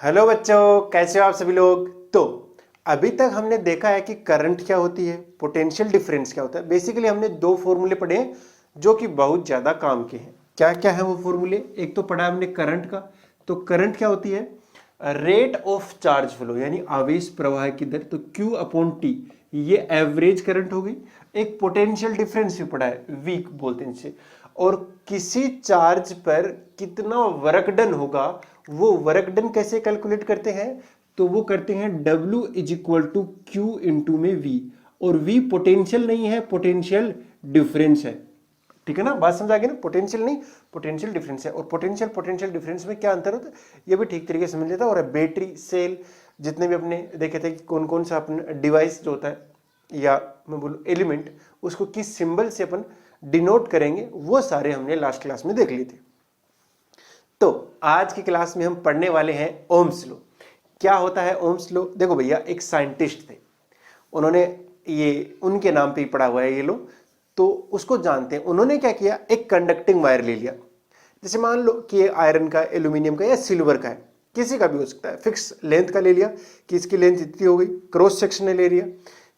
Hello बच्चों, कैसे हो आप सभी लोग। तो अभी तक हमने देखा है कि करंट क्या होती है, पोटेंशियल डिफरेंस क्या होता है। बेसिकली हमने दो फॉर्मूले पढ़े हैं जो कि बहुत ज्यादा काम के हैं। क्या क्या है वो फॉर्मूले? एक तो पढ़ा हमने करंट का। तो करंट क्या होती है? रेट ऑफ चार्ज फ्लो, यानी आवेश प्रवाह की दर। तो Q अपॉन टी, ये एवरेज करंट हो गई। एक पोटेंशियल डिफरेंस भी पढ़ा है, वीक बोलते हैं इसे। और किसी चार्ज पर कितना वर्क डन होगा, वो वर्क डन कैसे कैलकुलेट करते हैं? तो वो करते हैं W is equal to Q into में V। और V पोटेंशियल नहीं है, पोटेंशियल डिफरेंस है। ठीक है ना, बात समझ आ गई ना। पोटेंशियल नहीं, पोटेंशियल डिफरेंस है। और पोटेंशियल डिफरेंस में क्या अंतर होता है, ये भी ठीक तरीके से समझ लेता है। और बैटरी, सेल, जितने भी अपने देखे थे कि कौन कौन सा अपना डिवाइस जो होता है, या मैं बोलूँ एलिमेंट, उसको किस सिंबल से अपन डिनोट करेंगे, वो सारे हमने लास्ट क्लास में देख लिए थे। तो आज की क्लास में हम पढ़ने वाले हैं ओम्स लॉ। क्या होता है ओम्स लॉ? देखो भैया, एक साइंटिस्ट थे, उन्होंने ये उनके नाम पे ही पढ़ा हुआ है ये लॉ, तो उसको जानते हैं। उन्होंने क्या किया, एक कंडक्टिंग वायर ले लिया। जैसे मान लो कि ये आयरन का, एल्यूमिनियम का या सिल्वर का है, किसी का भी हो सकता है। फिक्स लेंथ का ले लिया कि इसकी लेंथ इतनी हो गई, क्रॉस सेक्शन ले लिया।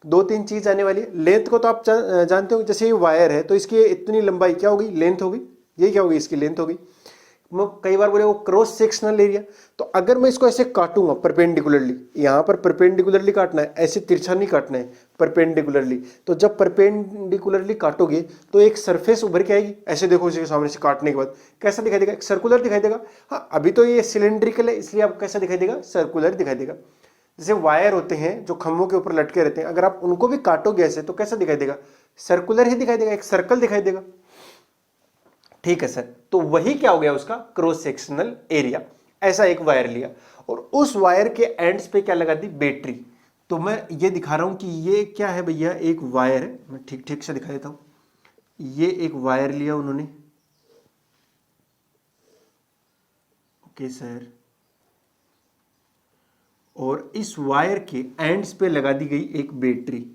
दो तीन चीज आने वाली है। लेंथ को तो आप जानते हो, जैसे ये वायर है तो इसकी इतनी लंबाई क्या होगी, लेंथ होगी। ये क्या होगी, इसकी लेंथ होगी। मैं कई बार बोले वो क्रॉस सेक्शनल एरिया। तो अगर मैं इसको ऐसे काटूंगा परपेंडिकुलरली, यहां पर परपेंडिकुलरली काटना है, ऐसे तिरछा नहीं काटना है, परपेंडिकुलरली। तो जब परपेंडिकुलरली काटोगे तो एक सरफेस उभर के आएगी। ऐसे देखो, इसके सामने से काटने के बाद कैसा दिखाई देगा, एक सर्कुलर दिखाई देगा। हाँ, अभी तो ये सिलेंड्रिकल है, इसलिए आपको कैसा दिखाई देगा, सर्कुलर दिखाई देगा। जैसे वायर होते हैं जो खंभों के ऊपर लटके रहते हैं, अगर आप उनको भी काटोगे ऐसे तो कैसा दिखाई देगा, सर्कुलर ही दिखाई देगा, एक सर्कल दिखाई देगा। ठीक है सर, तो वही क्या हो गया उसका क्रॉस सेक्शनल एरिया। ऐसा एक वायर लिया और उस वायर के एंड्स पे क्या लगा दी, बैटरी। तो मैं ये दिखा रहा हूं कि ये क्या है भैया, एक वायर है। मैं ठीक ठीक से दिखा देता हूं। ये एक वायर लिया उन्होंने, ओके सर, और इस वायर के एंड्स पे लगा दी गई एक बैटरी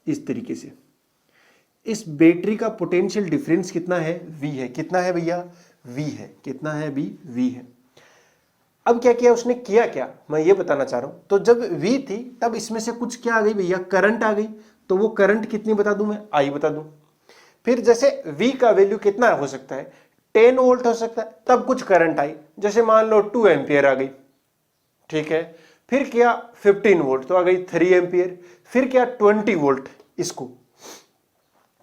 इस तरीके से। इस बैटरी का पोटेंशियल डिफरेंस कितना है, V है। कितना है भैया, V है। कितना है भी, V है। अब क्या किया उसने, किया क्या मैं ये बताना चाह रहा हूं। तो जब V थी तब इसमें से कुछ क्या आ गई भैया, करंट आ गई। तो वो करंट कितनी बता दूं मैं, I बता दूं। फिर जैसे V का वैल्यू कितना हो सकता है, 10 वोल्ट हो सकता है। तब कुछ करंट आई, जैसे मान लो 2 एम्पियर आ गई। ठीक है, फिर क्या 15 वोल्ट, तो आ गई 3 एम्पियर। फिर क्या 20 वोल्ट। इसको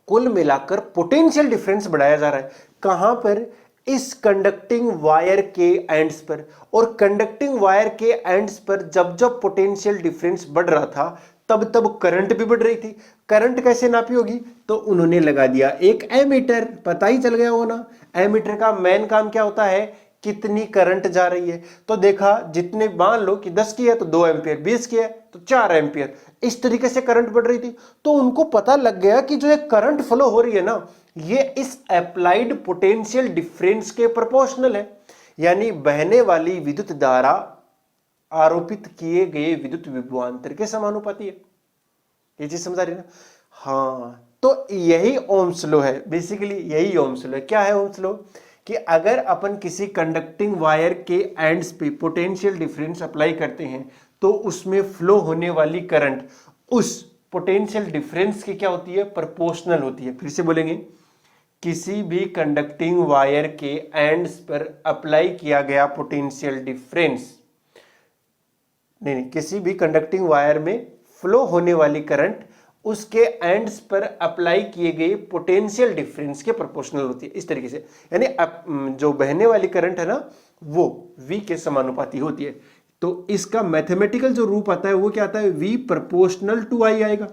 कुल मिलाकर पोटेंशियल डिफरेंस बढ़ाया जा रहा है। कहां पर, इस कंडक्टिंग वायर के एंड्स पर। और कंडक्टिंग वायर के एंड्स पर जब जब पोटेंशियल डिफरेंस बढ़ रहा था तब तब करंट भी बढ़ रही थी। करंट कैसे नापी होगी, तो उन्होंने लगा दिया एक एमीटर। पता ही चल गया हो ना, एमीटर का मेन काम क्या होता है, कितनी करंट जा रही है। तो देखा, जितने मान लो कि 10 की है तो 2 एम्पियर, 20 की है तो 4 एम्पियर, इस तरीके से करंट बढ़ रही थी। तो उनको पता लग गया कि जो ये करंट फ्लो हो रही है ना, ये इस अप्लाइड पोटेंशियल डिफरेंस के प्रोपोर्शनल है। यानी बहने वाली विद्युत धारा आरोपित किए गए विद्युत विभवांतर के समानुपाती है। ये चीज समझा रही ना। हाँ, तो यही ओम्स लॉ है, बेसिकली यही ओम्स लॉ है। क्या है ओम्स लॉ, कि अगर अपन किसी कंडक्टिंग वायर के एंड्स पे पोटेंशियल डिफरेंस अप्लाई करते हैं तो उसमें फ्लो होने वाली करंट उस पोटेंशियल डिफरेंस की क्या होती है, प्रोपोर्शनल होती है। फिर से बोलेंगे, किसी भी कंडक्टिंग वायर के एंड्स पर अप्लाई किया गया पोटेंशियल डिफरेंस, नहीं, किसी भी कंडक्टिंग वायर में फ्लो होने वाली करंट उसके एंड्स पर अप्लाई किए गए पोटेंशियल डिफरेंस के प्रोपोर्शनल होती है। इस तरीके से, यानी जो बहने वाली करंट है ना, वो V के समानुपाती होती है। तो इसका मैथमेटिकल जो रूप आता है वो क्या आता है, V प्रोपोर्शनल टू I आएगा।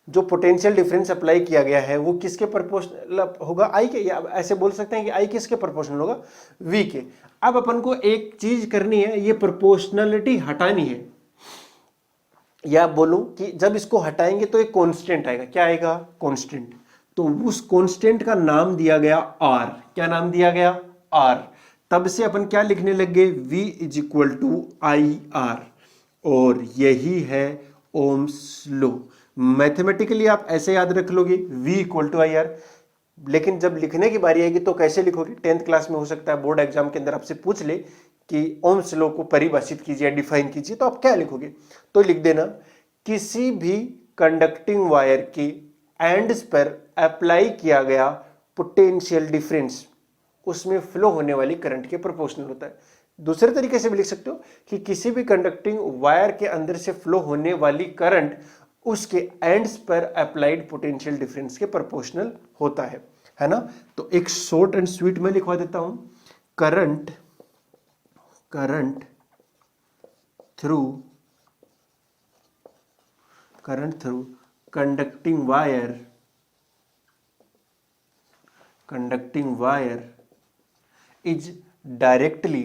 जो पोटेंशियल डिफरेंस अप्लाई किया गया है वो किसके प्रोपोर्शनल होगा, I के। या ऐसे बोल सकते हैं कि I किसके प्रोपोर्शनल होगा, V के। अब अपन को एक चीज करनी है, ये प्रोपोर्शनलिटी हटानी है। या बोलूं कि जब इसको हटाएंगे तो एक कांस्टेंट आएगा। क्या आएगा, कांस्टेंट। तो उस कांस्टेंट का नाम दिया गया R। क्या नाम दिया गया, R। तब से अपन क्या लिखने लग गए, V is equal to IR। और यही है ओम्स लॉ। मैथमेटिकली आप ऐसे याद रख लोगे, V इक्वल टू IR। लेकिन जब लिखने की बारी आएगी तो कैसे लिखोगे, 10th क्लास में हो सकता है बोर्ड एग्जाम के अंदर आपसे पूछ ले कि ओम्स लॉ को परिभाषित कीजिए, डिफाइन कीजिए, तो आप क्या लिखोगे? तो लिख देना किसी भी कंडक्टिंग वायर के एंड्स पर अप्लाई किया गया पोटेंशियल डिफरेंस उसमें फ्लो होने वाली करंट के प्रोपोर्शनल होता है। दूसरे तरीके से भी लिख सकते हो कि किसी भी कंडक्टिंग वायर के अंदर से फ्लो होने वाली करंट उसके एंड्स पर अप्लाइड पोटेंशियल डिफरेंस के प्रोपोर्शनल होता है ना। तो एक शॉर्ट एंड स्वीट में लिखवा देता हूं, current through conducting wire is directly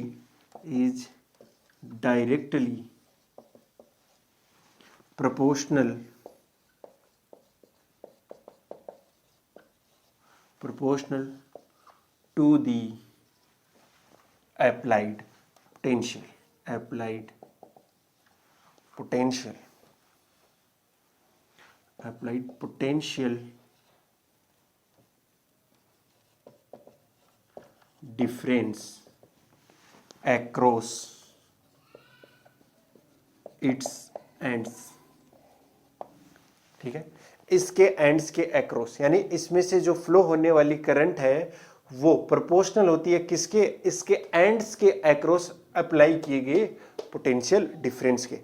proportional to the applied potential difference across its ends। ठीक है, इसके एंड्स के अक्रॉस, यानी इसमें से जो फ्लो होने वाली करंट है वो प्रोपोर्शनल होती है किसके? इसके एंड्स के अक्रॉस अप्लाई किए गए पोटेंशियल डिफरेंस के।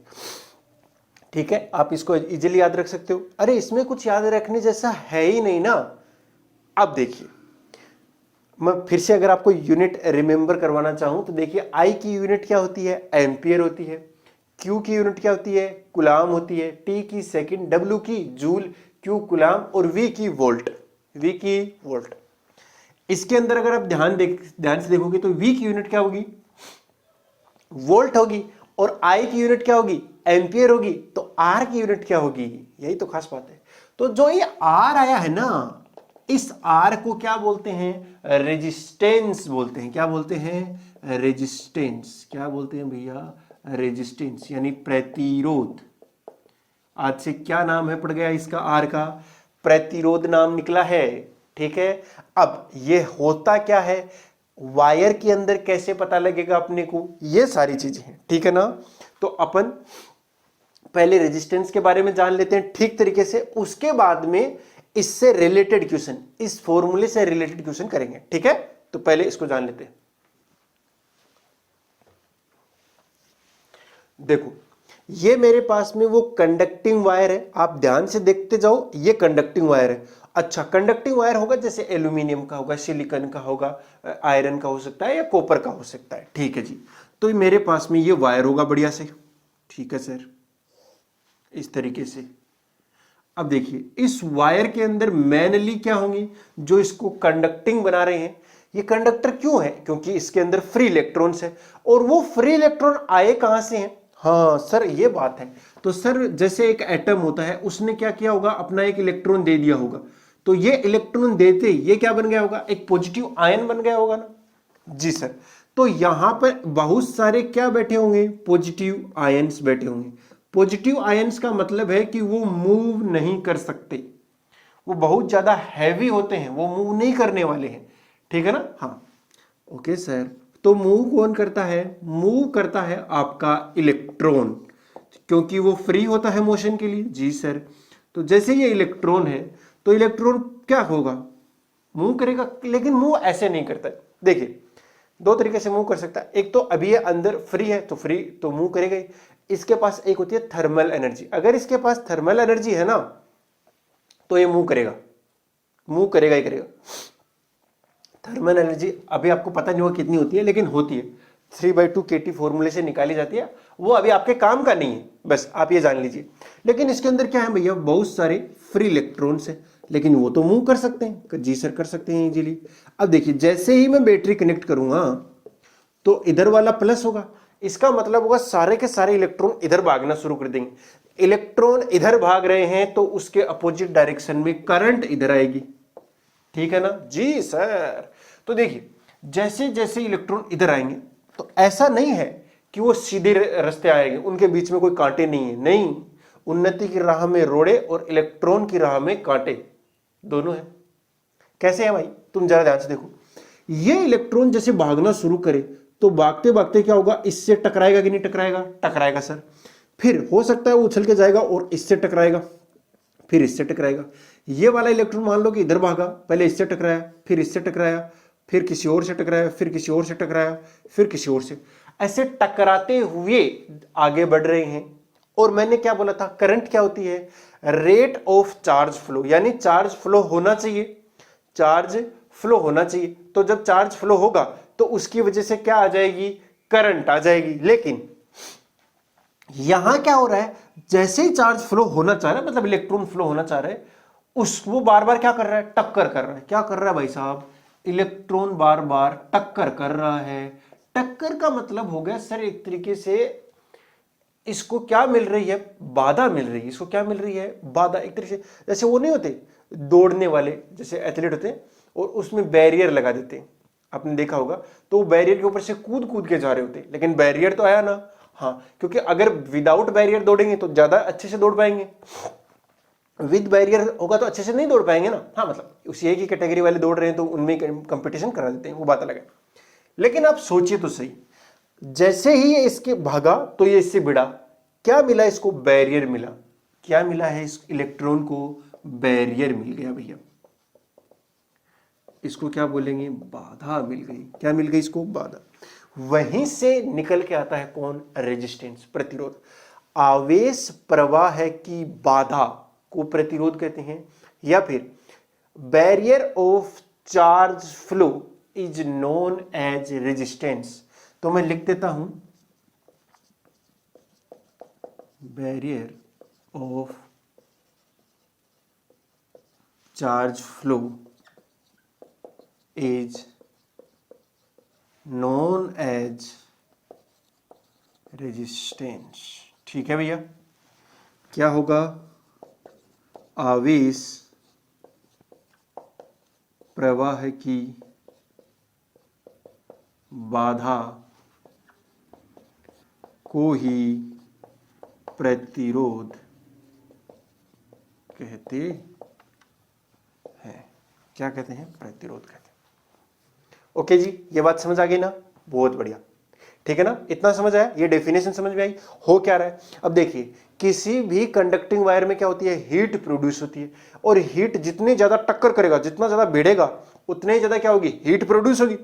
ठीक है, आप इसको इजीली याद रख सकते हो। अरे इसमें कुछ याद रखने जैसा है ही नहीं ना। अब देखिए, मैं फिर से अगर आपको यूनिट रिमेंबर करवाना चाहूं तो देखिए, आई की यूनिट क्या होती है? एम्पियर होती है। क्यू की यूनिट क्या होती है? कुलाम होती है। टी की सेकंड, डब्ल्यू की जूल, क्यू कुलाम और वी की वोल्ट। इसके अंदर अगर आप ध्यान से देखोगे तो वी की यूनिट क्या होगी? वोल्ट होगी। और आई की यूनिट क्या होगी? एम्पियर होगी। तो आर की यूनिट क्या होगी? यही तो खास बात है। तो जो ये आर आया है ना, इस आर को क्या बोलते हैं? रेजिस्टेंस बोलते हैं। क्या बोलते हैं? रेजिस्टेंस। क्या बोलते हैं भैया? रेजिस्टेंस, यानी प्रतिरोध। आज से क्या नाम है पड़ गया इसका? आर का प्रतिरोध नाम निकला है। ठीक है, अब ये होता क्या है, वायर के अंदर कैसे पता लगेगा अपने को, ये सारी चीजें हैं। ठीक है ना। तो अपन पहले रेजिस्टेंस के बारे में जान लेते हैं ठीक तरीके से, उसके बाद में इससे रिलेटेड क्वेश्चन, इस फॉर्मूले से रिलेटेड क्वेश्चन करेंगे। ठीक है, तो पहले इसको जान लेते हैं। देखो, ये मेरे पास में वो कंडक्टिंग वायर है, आप ध्यान से देखते जाओ, ये कंडक्टिंग वायर है। अच्छा, कंडक्टिंग वायर होगा जैसे एल्यूमिनियम का होगा, सिलिकॉन का होगा, आयरन का हो सकता है या कॉपर का हो सकता है। ठीक है जी, तो मेरे पास में ये वायर होगा बढ़िया से। ठीक है सर, इस तरीके से। अब देखिए, इस वायर के अंदर मेनली क्या होंगे? जो इसको कंडक्टिंग बना रहे हैं, ये कंडक्टर क्यों है? क्योंकि इसके अंदर फ्री इलेक्ट्रॉन्स है। और वो फ्री इलेक्ट्रॉन आए कहां से हैं? हाँ सर, ये बात है। तो सर, जैसे एक एटम होता है, उसने क्या किया होगा? अपना एक इलेक्ट्रॉन दे दिया होगा। तो ये इलेक्ट्रॉन देते ये क्या बन गया होगा? एक पॉजिटिव आयन बन गया होगा ना जी सर। तो यहां पर बहुत सारे क्या बैठे होंगे? पॉजिटिव आयंस बैठे होंगे। पॉजिटिव आयंस का मतलब है कि वो मूव नहीं कर सकते, वो बहुत ज्यादा हैवी होते हैं, वो मूव नहीं करने वाले हैं। ठीक है ना। हाँ ओके सर। तो मूव कौन करता है? मूव करता है आपका इलेक्ट्रॉन, क्योंकि वो फ्री होता है मोशन के लिए। जी सर। तो जैसे ये इलेक्ट्रॉन है, तो इलेक्ट्रॉन क्या होगा? मूव करेगा, लेकिन मूव ऐसे नहीं करता। देखिए, दो तरीके से मूव कर सकता है। एक तो अभी ये अंदर फ्री है, तो फ्री तो मूव करेगा ही। इसके पास एक होती है थर्मल एनर्जी। अगर इसके पास थर्मल एनर्जी है ना, तो ये मूव करेगा ही करेगा। थर्मल एनर्जी अभी आपको पता नहीं होगा कितनी होती है, लेकिन होती है। 3/2 kT फॉर्मूले से निकाली जाती है। वो अभी आपके काम का नहीं है, बस आप ये जान लीजिए। लेकिन इसके अंदर क्या है भैया? बहुत सारे फ्री इलेक्ट्रॉन्स है, लेकिन वो तो मूव कर सकते हैं। जी सर, कर सकते हैं इजीली। अब देखिए, जैसे ही मैं बैटरी कनेक्ट करूंगा तो इधर वाला प्लस होगा, इसका मतलब होगा सारे के सारे इलेक्ट्रॉन इधर भागना शुरू कर देंगे। इलेक्ट्रॉन इधर भाग रहे हैं तो उसके अपोजिट डायरेक्शन में करंट इधर आएगी। ठीक है ना जी सर। तो देखिए, जैसे जैसे इलेक्ट्रॉन इधर आएंगे, तो ऐसा नहीं है कि वो सीधे रास्ते आएंगे, उनके बीच में कोई कांटे नहीं है। नहीं, उन्नति की राह में रोड़े और इलेक्ट्रॉन की राह में कांटे दोनों है। कैसे है भाई? तुम जरा ध्यान से देखो, ये इलेक्ट्रॉन जैसे भागना शुरू करे तो भागते भागते क्या होगा, इससे टकराएगा कि नहीं टकराएगा, टकराएगा सर। फिर हो सकता है वो उछल के जाएगा और इससे टकराएगा, फिर इससे टकराएगा। ये वाला इलेक्ट्रॉन मान लो कि इधर भागा, पहले इससे टकराया, फिर इससे टकराया, फिर किसी और से टकराया, फिर किसी और से टकराया, फिर किसी और से, ऐसे टकराते हुए आगे बढ़ रहे हैं। और मैंने क्या बोला था, करंट क्या होती है, रेट ऑफ चार्ज फ्लो, यानी चार्ज फ्लो होना चाहिए, चार्ज फ्लो होना चाहिए। तो जब चार्ज फ्लो होगा तो उसकी वजह से क्या आ जाएगी, करंट आ जाएगी। लेकिन यहां क्या हो रहा है, जैसे ही चार्ज फ्लो होना चाह रहा है, मतलब इलेक्ट्रॉन फ्लो होना चाह रहा है, वो बार बार क्या कर रहा है, टक्कर कर रहा है। क्या कर रहा है भाई साहब, इलेक्ट्रॉन बार बार टक्कर कर रहा है। टक्कर का मतलब हो गया सर एक तरीके से इसको क्या मिल रही है, बाधा मिल रही है। इसको क्या मिल रही है, बाधा। एक तरीके से जैसे वो नहीं होते दौड़ने वाले, जैसे एथलीट होते हैं और उसमें बैरियर लगा देते हैं, आपने देखा होगा, तो वो बैरियर के ऊपर से कूद कूद के जा रहे होते हैं, लेकिन बैरियर तो आया ना। हाँ, क्योंकि अगर विदाउट बैरियर दौड़ेंगे तो ज्यादा अच्छे से दौड़ पाएंगे, विद बैरियर होगा तो अच्छे से नहीं दौड़ पाएंगे ना। हाँ, मतलब उसी एक ही कैटेगरी वाले दौड़ रहे हैं तो उनमें कंपटीशन करा देते हैं, वो बात अलग है। लेकिन आप सोचिए तो सही, जैसे ही ये इसके भागा तो ये इससे भिड़ा, क्या मिला इसको, बैरियर मिला। क्या मिला है इस इलेक्ट्रॉन को, बैरियर मिल गया भैया। इसको क्या बोलेंगे, बाधा मिल गई। क्या मिल गई इसको, बाधा। वहीं से निकल के आता है कौन, रेजिस्टेंस, प्रतिरोध। आवेश प्रवाह की बाधा को प्रतिरोध कहते हैं, या फिर barrier of charge flow is known as resistance. तो मैं लिख देता हूं, barrier of charge flow is known as resistance. ठीक है भैया। क्या होगा, आवेश प्रवाह की बाधा को ही प्रतिरोध कहते हैं। क्या कहते हैं, प्रतिरोध कहते हैं। ओके जी, ये बात समझ आ गई ना, बहुत बढ़िया। ठीक है ना, इतना समझ आया, ये डेफिनेशन समझ में आई। हो क्या रहा है, अब देखिए, किसी भी कंडक्टिंग वायर में क्या होती है, हीट प्रोड्यूस होती है, और हीट जितनी ज्यादा टक्कर करेगा, जितना ज्यादा भिड़ेगा, उतने ही ज्यादा क्या होगी, हीट प्रोड्यूस होगी।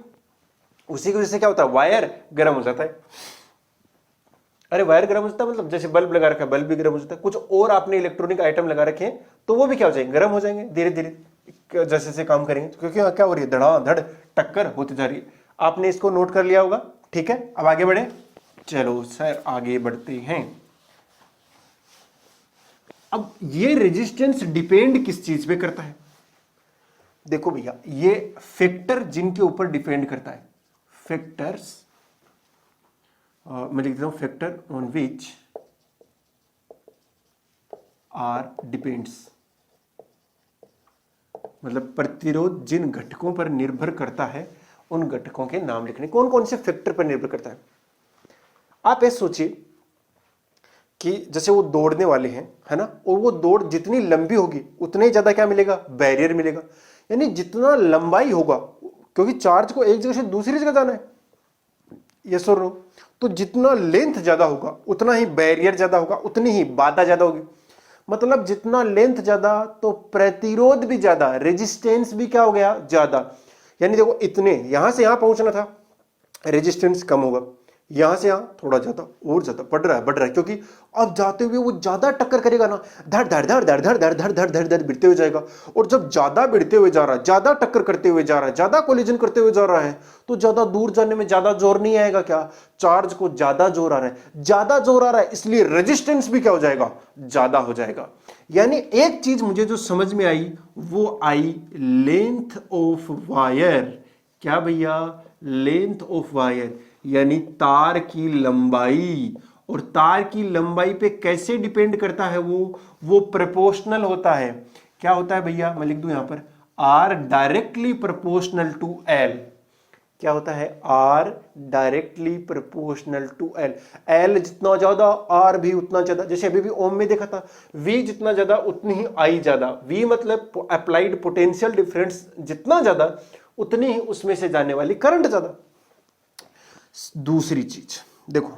उसी की वजह से क्या होता है, वायर गर्म हो जाता है। अरे वायर गर्म हो जाता है, मतलब जैसे बल्ब लगा रखा है, बल्ब भी गर्म हो जाता है। कुछ और आपने इलेक्ट्रॉनिक आइटम लगा रखे हैं तो वो भी क्या हो जाएंगे, गर्म हो जाएंगे धीरे धीरे जैसे जैसे काम करेंगे, क्योंकि क्या हो रही है, धड़ाधड़ टक्कर होती जा रही है। आपने इसको नोट कर लिया होगा। ठीक है, अब आगे बढ़े। चलो सर आगे बढ़ते हैं। अब ये रेजिस्टेंस डिपेंड किस चीज पे करता है, देखो भैया, ये फैक्टर जिनके ऊपर डिपेंड करता है, फैक्टर्स, मैं लिख देता हूं, factor on which R depends, मतलब प्रतिरोध जिन घटकों पर निर्भर करता है उन घटकों के नाम लिखने। कौन कौन से फैक्टर पर निर्भर करता है, आप ऐसे सोचिए कि जैसे वो दौड़ने वाले हैं, है ना, और वो दौड़ जितनी लंबी होगी उतने ही ज्यादा क्या मिलेगा, बैरियर मिलेगा। यानी जितना लंबाई होगा, क्योंकि चार्ज को एक जगह से दूसरी जगह जाना है, यस और नो, तो जितना लेंथ ज्यादा होगा उतना ही बैरियर ज्यादा होगा, उतनी ही बाधा ज्यादा होगी। मतलब जितना लेंथ ज्यादा तो प्रतिरोध भी ज्यादा, रेजिस्टेंस भी क्या हो गया, ज्यादा। यानी देखो, इतने यहां से यहां पहुंचना था, रेजिस्टेंस कम होगा, यहां से यहां थोड़ा ज्यादा और ज्यादा बढ़ रहा है, क्योंकि अब जाते हुए वो ज्यादा टक्कर करेगा ना, धड़ धड़ धड़ धड़ धड़ धड़ धड़ धड़ धड़ धड़ भिड़ते हुए जाएगा। और जब ज्यादा भिड़ते हुए जा रहा है, ज्यादा टक्कर करते हुए जा रहा है, ज्यादा कोलिजन करते हुए जा रहा है, तो ज्यादा दूर जाने में ज्यादा जोर नहीं आएगा, क्या, चार्ज को ज्यादा जोर आ रहा है, ज्यादा जोर आ रहा है, इसलिए रेजिस्टेंस भी क्या हो जाएगा, ज्यादा हो जाएगा। यानी एक चीज मुझे जो समझ में आई वो आई लेंथ ऑफ वायर। क्या भैया, लेंथ ऑफ वायर, यानी तार की लंबाई। और तार की लंबाई पे कैसे डिपेंड करता है वो प्रोपोर्शनल होता है। क्या होता है भैया, मैं लिख दूं यहां पर, R directly proportional to L. क्या होता है, R directly proportional to L. L जितना ज्यादा आर भी उतना ज्यादा। जैसे अभी भी ओम में देखा था, वी जितना ज्यादा उतनी ही आई ज्यादा। वी मतलब अप्लाइड पोटेंशियल डिफरेंस जितना ज्यादा उतनी ही उसमें से जाने वाली करंट ज्यादा। दूसरी चीज देखो,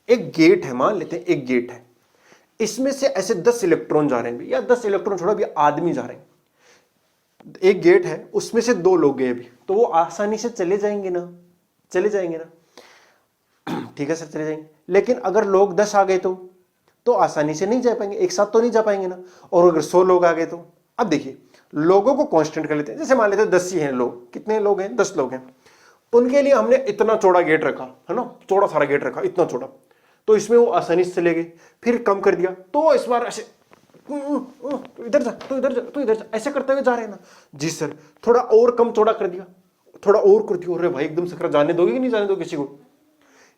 एक गेट है, मान लेते हैं एक गेट है, इसमें से ऐसे 10 इलेक्ट्रॉन जा रहे हैं या 10 इलेक्ट्रॉन छोड़ो, अभी आदमी जा रहे हैं। एक गेट है, उसमें से 2 लोग गए अभी, तो वो आसानी से चले जाएंगे ना, चले जाएंगे ना, ठीक है सर चले जाएंगे। लेकिन अगर लोग 10 आ गए तो आसानी से नहीं जा पाएंगे, एक साथ तो नहीं जा पाएंगे ना। और अगर 100 लोग आ गए तो, अब देखिए लोगों को कांस्टेंट कर लेते हैं, जैसे मान लेते हैं 10 ही हैं लोग, कितने लोग हैं, 10 लोग हैं, उनके लिए हमने इतना चौड़ा गेट रखा है ना, चौड़ा सारा गेट रखा, इतना चौड़ा, तो इसमें वो आसानी से चले गए। फिर कम कर दिया तो इस बार ऐसे इधर जा, तो इधर जा, तो इधर जा, ऐसे करते हुए जा रहे हैं ना। जी सर, थोड़ा और कम चौड़ा कर दिया, थोड़ा और कर दिया, अरे भाई एकदम से जाने दोगे कि नहीं जाने दो किसी को।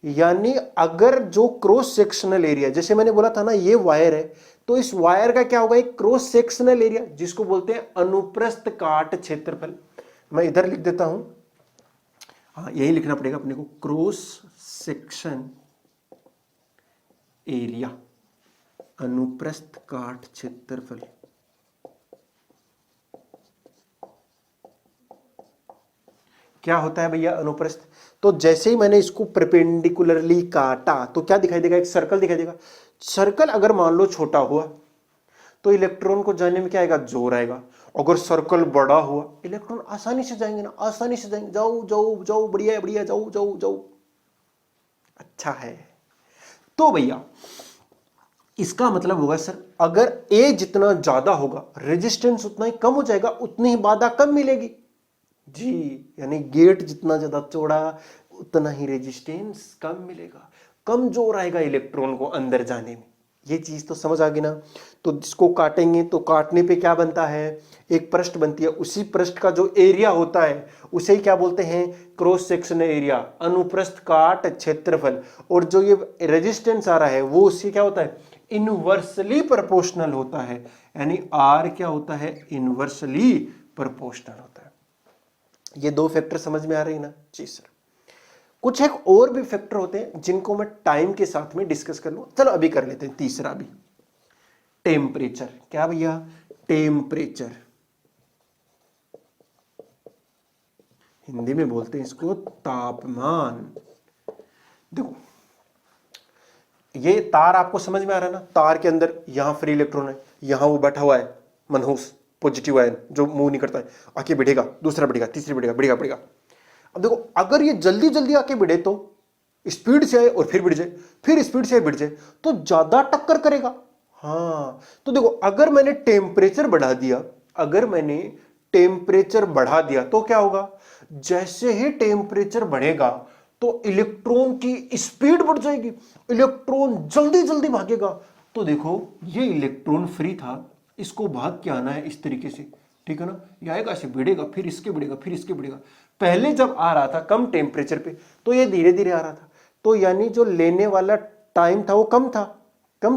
यानी अगर जो क्रॉस सेक्शनल एरिया, जैसे मैंने बोला था ना ये वायर है, तो इस वायर का क्या होगा, एक क्रॉस सेक्शनल एरिया जिसको बोलते हैं अनुप्रस्थ काट क्षेत्रफल। मैं इधर लिख देता हूं, हाँ यही लिखना पड़ेगा अपने को, क्रॉस सेक्शन एरिया, अनुप्रस्थ काट क्षेत्रफल। क्या होता है भैया अनुप्रस्थ? तो जैसे ही मैंने इसको परपेंडिकुलरली काटा तो क्या दिखाई देगा, एक सर्कल दिखाई देगा। सर्कल अगर मान लो छोटा हुआ तो इलेक्ट्रॉन को जाने में क्या आएगा, जोर आएगा। अगर सर्कल बड़ा हुआ, इलेक्ट्रॉन आसानी से जाएंगे ना, आसानी से जाएंगे, जाओ जाओ जाओ, बढ़िया है बढ़िया, जाओ जाओ जाओ, अच्छा है। तो भैया इसका मतलब होगा सर, अगर ए जितना ज्यादा होगा रेजिस्टेंस उतना ही कम हो जाएगा, उतनी ही बाधा कम मिलेगी जी। यानी गेट जितना ज्यादा चौड़ा उतना ही रेजिस्टेंस कम मिलेगा, कम जोर आएगा इलेक्ट्रॉन को अंदर जाने में। ये चीज तो समझ आ गई ना। तो जिसको काटेंगे तो काटने पे क्या बनता है, एक पृष्ठ बनती है, उसी पृष्ठ का जो एरिया होता है उसे ही क्या बोलते हैं, क्रॉस सेक्शन एरिया, अनुप्रस्थ काट क्षेत्रफल। और जो ये रेजिस्टेंस आ रहा है वो उससे क्या होता है, इनवर्सली प्रोपोर्शनल होता है। यानी आर क्या होता है, इनवर्सली प्रोपोर्शनल होता है। ये 2 फैक्टर समझ में आ रहे हैं ना जी सर। कुछ एक और भी फैक्टर होते हैं जिनको मैं टाइम के साथ में डिस्कस कर लूं। चलो अभी कर लेते हैं तीसरा भी, टेम्परेचर। क्या भैया, टेम्परेचर, हिंदी में बोलते हैं इसको तापमान। देखो ये तार आपको समझ में आ रहा है ना, तार के अंदर यहां फ्री इलेक्ट्रॉन है, यहां वो बैठा हुआ है मनहूस पॉजिटिव आयन जो मूव नहीं करता है, आके बढ़ेगा, दूसरा बढ़ेगा, तीसरी बढ़ेगा, बढ़ेगा बढ़ेगा। अब देखो अगर ये जल्दी जल्दी आके बढ़े तो स्पीड से आए और फिर बढ़ जाए, फिर स्पीड से बढ़ जाए तो ज्यादा टक्कर करेगा। हाँ तो देखो अगर मैंने टेम्परेचर बढ़ा दिया, अगर मैंने टेम्परेचर बढ़ा दिया तो क्या होगा, जैसे ही टेम्परेचर बढ़ेगा तो इलेक्ट्रॉन की स्पीड बढ़ जाएगी, इलेक्ट्रॉन जल्दी जल्दी भागेगा। तो देखो ये इलेक्ट्रॉन फ्री था, इसको भाग के आना है इस तरीके से, ठीक है ना, ये आएगा ऐसे बढ़ेगा, फिर इसके बढ़ेगा, फिर इसके बढ़ेगा। पहले जब आ रहा था कम टेम्परेचर पे तो ये धीरे धीरे आ रहा था, तो यानी जो लेने वाला टाइम था वो कम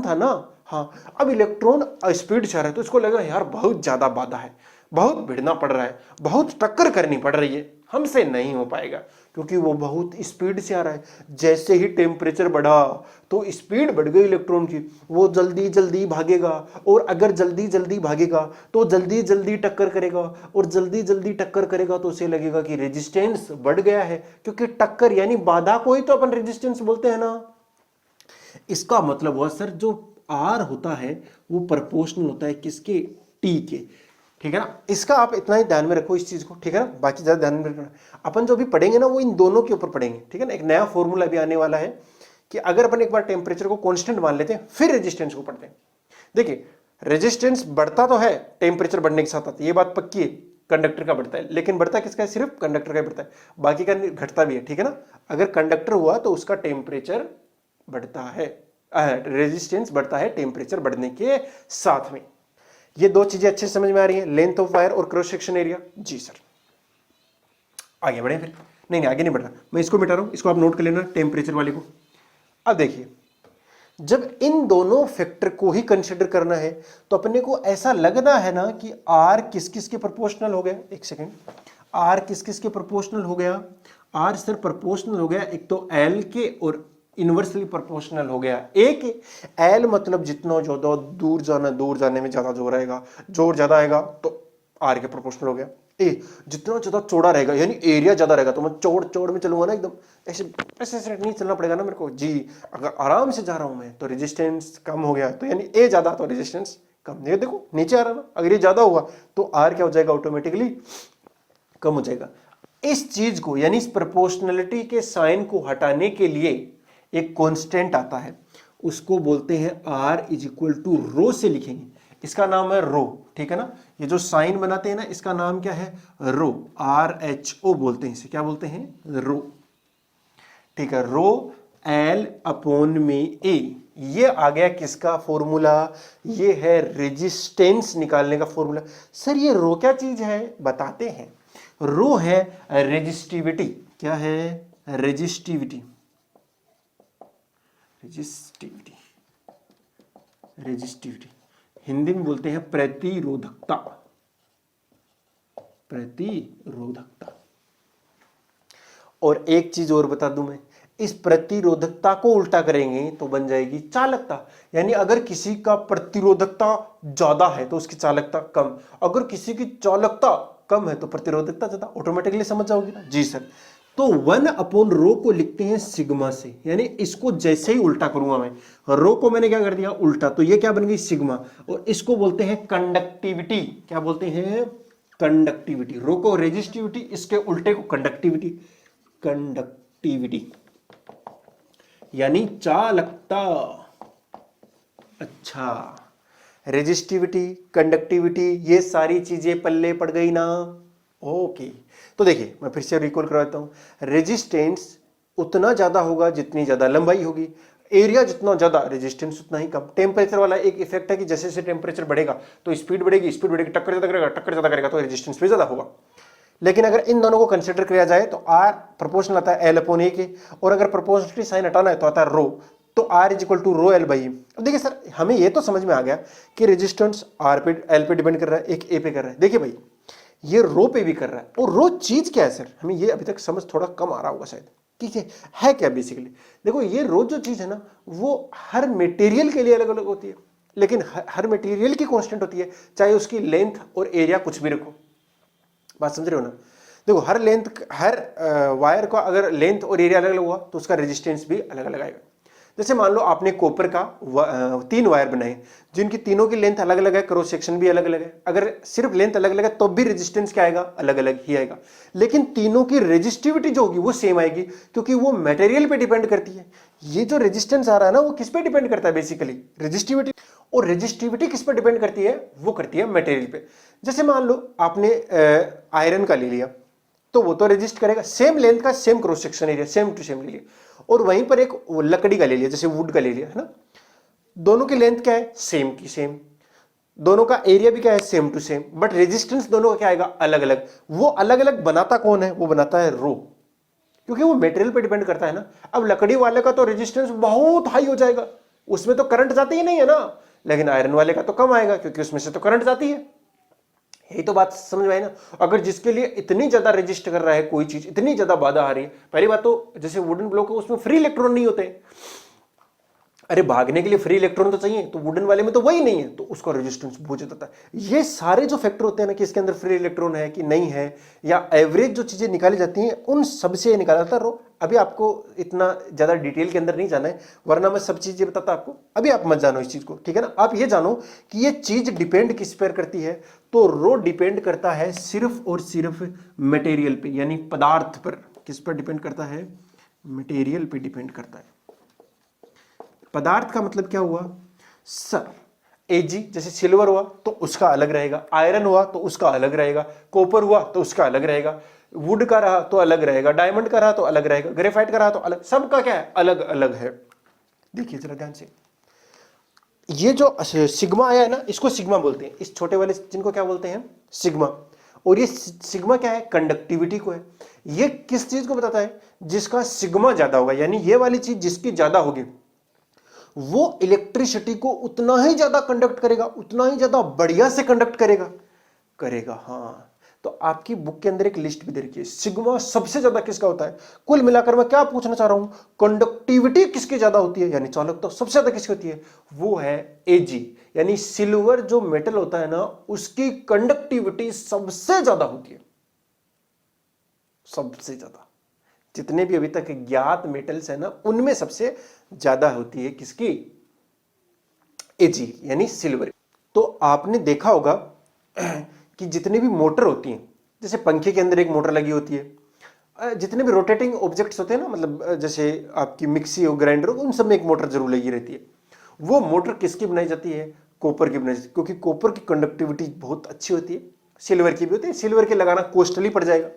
था ना। हाँ अब इलेक्ट्रॉन स्पीड से आ रहा है तो इसको लगा यार बहुत ज्यादा बाधा है, बहुत भिड़ना पड़ रहा है, बहुत टक्कर करनी पड़ रही है, हमसे नहीं हो पाएगा क्योंकि वो बहुत स्पीड से आ रहा है। जैसे ही टेम्परेचर बढ़ा तो स्पीड बढ़ गई इलेक्ट्रॉन की, वो जल्दी जल्दी भागेगा, और अगर जल्दी जल्दी भागेगा तो जल्दी जल्दी टक्कर करेगा, और जल्दी जल्दी टक्कर करेगा तो उसे लगेगा कि रेजिस्टेंस बढ़ गया है, क्योंकि टक्कर यानी बाधा को ही तो अपन रेजिस्टेंस बोलते हैं ना। इसका मतलब हुआ सर जो आर होता है वो प्रोपोर्शनल होता है किसके, टी के, ठीक है ना। इसका आप इतना ही ध्यान में रखो इस चीज को, ठीक है ना, बाकी ज्यादा ध्यान में रखना। अपन जो भी पढ़ेंगे ना वो इन दोनों के ऊपर पढ़ेंगे, ठीक है ना। एक नया फॉर्मूला भी आने वाला है कि अगर अपन एक बार टेम्परेचर को कांस्टेंट मान लेते हैं फिर रेजिस्टेंस को पढ़ते हैं। देखिए रेजिस्टेंस बढ़ता तो है टेम्परेचर बढ़ने के साथ साथ, ये बात पक्की है, कंडक्टर का बढ़ता है, लेकिन बढ़ता किसका है, सिर्फ कंडक्टर का बढ़ता है, बाकी का घटता भी है, ठीक है ना। अगर कंडक्टर हुआ तो उसका टेम्परेचर बढ़ता है, रेजिस्टेंस बढ़ता है टेम्परेचर बढ़ने के साथ में। ये 2 चीजें अच्छे से समझ में आ रही हैं, लेंथ ऑफ वायर और क्रॉस सेक्शन एरिया। जी सर आगे बढ़े फिर, नहीं आगे नहीं बढ़ रहा, मैं इसको मिटा रहा हूं, इसको आप नोट कर लेना टेम्परेचर वाले को। अब देखिए जब इन दोनों फैक्टर को ही कंसीडर करना है तो अपने को ऐसा लगना है ना कि आर किस किस के प्रोपोर्शनल हो गया, एक सेकेंड, आर किस किस के प्रोपोर्शनल हो गया, आर सर प्रोपोर्शनल हो गया एक तो एल के और इनवर्सली प्रोपोर्शनल हो गया ए के। एल मतलब जितना ज्यादा दूर जाने में ज्यादा जोर आएगा, जोर ज्यादा आएगा तो आर के प्रोपोर्शनल हो गया। ए जितना ज्यादा चौड़ा रहेगा यानी एरिया ज्यादा रहेगा, तो मैं चौड़ में चलूंगा ना एकदम, ऐसे ऐसे नहीं चलना पड़ेगा ना मेरे को जी। अगर आराम से जा रहा हूं मैं तो रेजिस्टेंस कम हो गया, तो यानी ए ज्यादा तो रेजिस्टेंस कम। ये देखो नीचे आ रहा ना, अगर ये ज्यादा हुआ तो आर क्या हो जाएगा, ऑटोमेटिकली कम हो जाएगा। इस चीज को यानी इस प्रोपोर्शनलिटी के साइन को हटाने के लिए एक कांस्टेंट आता है, उसको बोलते हैं आर इज इक्वल टू रो से लिखेंगे, इसका नाम है रो, ठीक है ना। ये जो साइन बनाते हैं ना इसका नाम क्या है, रो, RHO बोलते हैं इसे, क्या बोलते हैं, रो, ठीक है। रो एल अपॉन में ए, ये आ गया किसका फॉर्मूला, ये है रेजिस्टेंस निकालने का फॉर्मूला। सर ये रो क्या चीज है, बताते हैं। रो है रेजिस्टिविटी, क्या है, रेजिस्टिविटी, रेजिस्टिविटी, रेजिस्टिविटी हिंदी में बोलते हैं प्रतिरोधकता, प्रतिरोधकता। और एक चीज और बता दूं मैं, इस प्रतिरोधकता को उल्टा करेंगे तो बन जाएगी चालकता। यानी अगर किसी का प्रतिरोधकता ज्यादा है तो उसकी चालकता कम, अगर किसी की चालकता कम है तो प्रतिरोधकता ज्यादा। ऑटोमेटिकली समझ जाओगे ना जी सर। तो 1 अपॉन रो को लिखते हैं सिग्मा से, यानी इसको जैसे ही उल्टा करूंगा मैं, रो को मैंने क्या कर दिया उल्टा, तो ये क्या बन गई सिग्मा, और इसको बोलते हैं कंडक्टिविटी, क्या बोलते हैं, कंडक्टिविटी। रो को रेजिस्टिविटी, इसके उल्टे को कंडक्टिविटी, कंडक्टिविटी यानी चालकता। अच्छा, रेजिस्टिविटी, कंडक्टिविटी, ये सारी चीजें पल्ले पड़ गई ना, ओके। तो देखिए मैं फिर से रिकॉल करवाता हूं, रेजिस्टेंस उतना ज्यादा होगा जितनी ज्यादा लंबाई होगी, एरिया जितना ज्यादा रेजिस्टेंस उतना ही कम। टेम्परेचर वाला एक इफेक्ट है कि जैसे जैसे टेम्परेचर बढ़ेगा तो स्पीड बढ़ेगी, स्पीड बढ़ेगी, टक्कर ज्यादा करेगा, टक्कर ज्यादा करेगा तो रेजिस्टेंस भी ज्यादा होगा। लेकिन अगर इन दोनों को कंसिडर किया जाए तो आर प्रोपोर्शनल आता है एल अपॉन ए के, और अगर प्रोपोर्शनलिटी साइन हटाना है तो आता है रो, तो R is equal to rho L by. अब देखिए सर हमें ये तो समझ में आ गया कि रेजिस्टेंस आर पे एल पे डिपेंड कर रहा है, एक ए पे कर रहा है। देखिए भाई ये रो पे भी कर रहा है, और रो चीज क्या है सर, हमें ये अभी तक समझ थोड़ा कम आ रहा होगा शायद, ठीक है क्या बेसिकली। देखो ये रो जो चीज है ना वो हर मटेरियल के लिए अलग अलग होती है, लेकिन हर मटेरियल की कांस्टेंट होती है, चाहे उसकी लेंथ और एरिया कुछ भी रखो। बात समझ रहे हो ना। देखो हर लेंथ, हर वायर का अगर लेंथ और एरिया अलग अलग हुआ तो उसका रेजिस्टेंस भी अलग अलग आएगा। जैसे मान लो आपने कॉपर का 3 वायर बनाए जिनकी तीनों की लेंथ अलग अलग है, क्रॉस सेक्शन भी अलग अलग है, अगर सिर्फ लेंथ अलग अलग है तो भी रेजिस्टेंस क्या आएगा, अलग अलग ही आएगा। लेकिन तीनों की रेजिस्टिविटी जो होगी वो सेम आएगी, क्योंकि वो मटेरियल पे डिपेंड करती है। ये जो रेजिस्टेंस आ रहा है ना वो किस पे डिपेंड करता है, बेसिकली रेजिस्टिविटी। और रेजिस्टिविटी किस पे डिपेंड करती है, वो करती है मटेरियल पे। जैसे मान लो आपने आयरन का ले लिया तो वो तो रेजिस्ट करेगा, सेम लेंथ का same cross section area same to same ले लिया, और वहीं पर एक लकड़ी का ले लिया, जैसे वुड का ले लिया, है ना, दोनों की लेंथ क्या है, सेम की सेम, दोनों का एरिया भी क्या है, same to same, but resistance दोनों का क्या आएगा, अलग अलग। वो अलग अलग बनाता कौन है, वो बनाता है रो, क्योंकि वो मटेरियल पे डिपेंड करता है ना। अब लकड़ी वाले का तो रेजिस्टेंस बहुत हाई हो जाएगा, उसमें तो करंट जाती ही नहीं है ना, लेकिन आयरन वाले का तो कम आएगा क्योंकि उसमें से तो करंट जाती है। यही तो बात समझ में आई ना। अगर जिसके लिए इतनी ज्यादा रेजिस्ट कर रहा है कोई चीज, इतनी ज्यादा बाधा आ रही है, पहली बात तो जैसे वुडन ब्लॉक है उसमें फ्री इलेक्ट्रॉन नहीं होते, अरे भागने के लिए फ्री इलेक्ट्रॉन तो चाहिए, तो वुडन वाले में तो वही नहीं है, तो उसका रेजिस्टेंस बहुत ज्यादा है। ये सारे जो फैक्टर होते हैं ना कि इसके अंदर फ्री इलेक्ट्रॉन है कि नहीं है, या एवरेज जो चीजें निकाली जाती हैं उन सबसे निकाला जाता है रो। अभी आपको इतना ज्यादा डिटेल के अंदर नहीं जाना है, वरना मैं सब चीजें बताता आपको, अभी आप मत जानो इस चीज को, ठीक है ना। आप ये जानो कि ये चीज डिपेंड किस पर करती है, तो रो डिपेंड करता है सिर्फ और सिर्फ मटेरियल पे, यानी पदार्थ पर। किस पर डिपेंड करता है, मटेरियल पे डिपेंड करता है। पदार्थ का मतलब क्या हुआ सर, एजी जैसे सिल्वर हुआ तो उसका अलग रहेगा, आयरन हुआ तो उसका अलग रहेगा, कॉपर हुआ तो उसका अलग रहेगा, वुड का रहा तो अलग रहेगा, डायमंड का रहा तो अलग रहेगा, ग्रेफाइट का रहा तो अलग, सबका क्या है, अलग अलग है। देखिए जरा ध्यान से, ये जो सिग्मा आया है ना इसको सिग्मा बोलते हैं, इस छोटे वाले जिनको क्या बोलते हैं, सिग्मा। और ये सिग्मा क्या है, कंडक्टिविटी को है। ये किस चीज को बताता है, जिसका सिग्मा ज्यादा होगा, यानी ये वाली चीज जिसकी ज्यादा होगी वो इलेक्ट्रिसिटी को उतना ही ज्यादा कंडक्ट करेगा, उतना ही ज्यादा बढ़िया से कंडक्ट करेगा। हाँ, तो आपकी बुक के अंदर एक लिस्ट भी दे रखी है, सिग्मा सबसे ज्यादा किसका होता है। कुल मिलाकर मैं क्या पूछना चाह रहा हूं, कंडक्टिविटी किसकी ज्यादा होती है, यानी चालकता सबसे ज्यादा किसकी होती है, वो है एजी। यानी सिल्वर जो मेटल होता है ना उसकी कंडक्टिविटी सबसे ज्यादा होती है। सबसे ज्यादा, जितने भी अभी तक ज्ञात मेटल्स है ना उनमें सबसे ज्यादा होती है किसकी, एजी यानी सिल्वर। तो आपने देखा होगा कि जितने भी मोटर होती हैं, जैसे पंखे के अंदर एक मोटर लगी होती है, जितने भी रोटेटिंग ऑब्जेक्ट्स होते हैं ना, मतलब जैसे आपकी मिक्सी हो, ग्राइंडर हो, उन सब में एक मोटर जरूर लगी रहती है। वो मोटर किसकी बनाई जाती है, कॉपर की बनाई जाती है, क्योंकि कॉपर की कंडक्टिविटी बहुत अच्छी होती है। सिल्वर की भी होती है, सिल्वर के लगाना कॉस्टली पड़ जाएगा।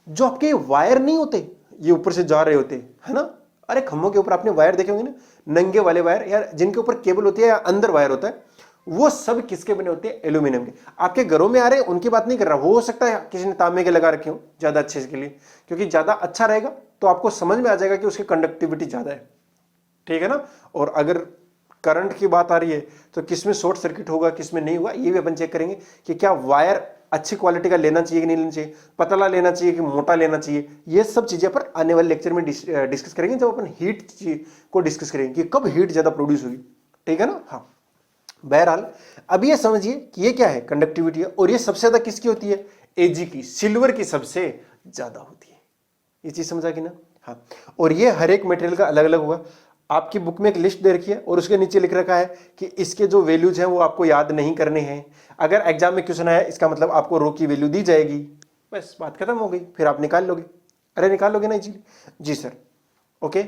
जो आपके वायर नहीं होते, ये ऊपर से जा रहे होते है ना, अरे खम्भों के ऊपर आपने वायर देखे होंगे ना, नंगे वाले वायर, यार जिनके ऊपर केबल होती है या अंदर वायर होता है, वो सब किसके बने होते हैं, एल्यूमिनियम के। आपके घरों में आ रहे हैं उनकी बात नहीं कर रहा, हो सकता है किसी ने तांबे के लगा रखे हो ज्यादा अच्छे के लिए, क्योंकि ज्यादा अच्छा रहेगा तो आपको समझ में आ जाएगा कि उसकी कंडक्टिविटी ज्यादा है, ठीक है ना। और अगर करंट की बात आ रही है तो किसमें शॉर्ट सर्किट होगा, किसमें नहीं होगा, ये भी अपन चेक करेंगे कि क्या वायर अच्छी क्वालिटी का लेना चाहिए कि नहीं लेना चाहिए, पतला लेना चाहिए कि मोटा लेना चाहिए। ये सब चीजें पर आने वाले लेक्चर में डिस्कस करेंगे, जब अपन हीट को डिस्कस करेंगे कि कब हीट ज्यादा प्रोड्यूस होगी, ठीक है ना। हाँ, बहरहाल अब ये समझिए कि ये क्या है, कंडक्टिविटी है, और ये सबसे ज्यादा किसकी होती है, एजी की, सिल्वर की सबसे ज्यादा होती है। ये चीज समझा कि ना। हाँ, और ये हर एक मटेरियल का अलग अलग होगा। आपकी बुक में एक लिस्ट दे रखी है और उसके नीचे लिख रखा है कि इसके जो वैल्यूज हैं वो आपको याद नहीं करने हैं। अगर एग्जाम में क्वेश्चन आया, इसका मतलब आपको रो की वैल्यू दी जाएगी, बस बात खत्म हो गई, फिर आप निकाल लोगे। अरे निकाल लोगे ना इजीली, जी सर, ओके,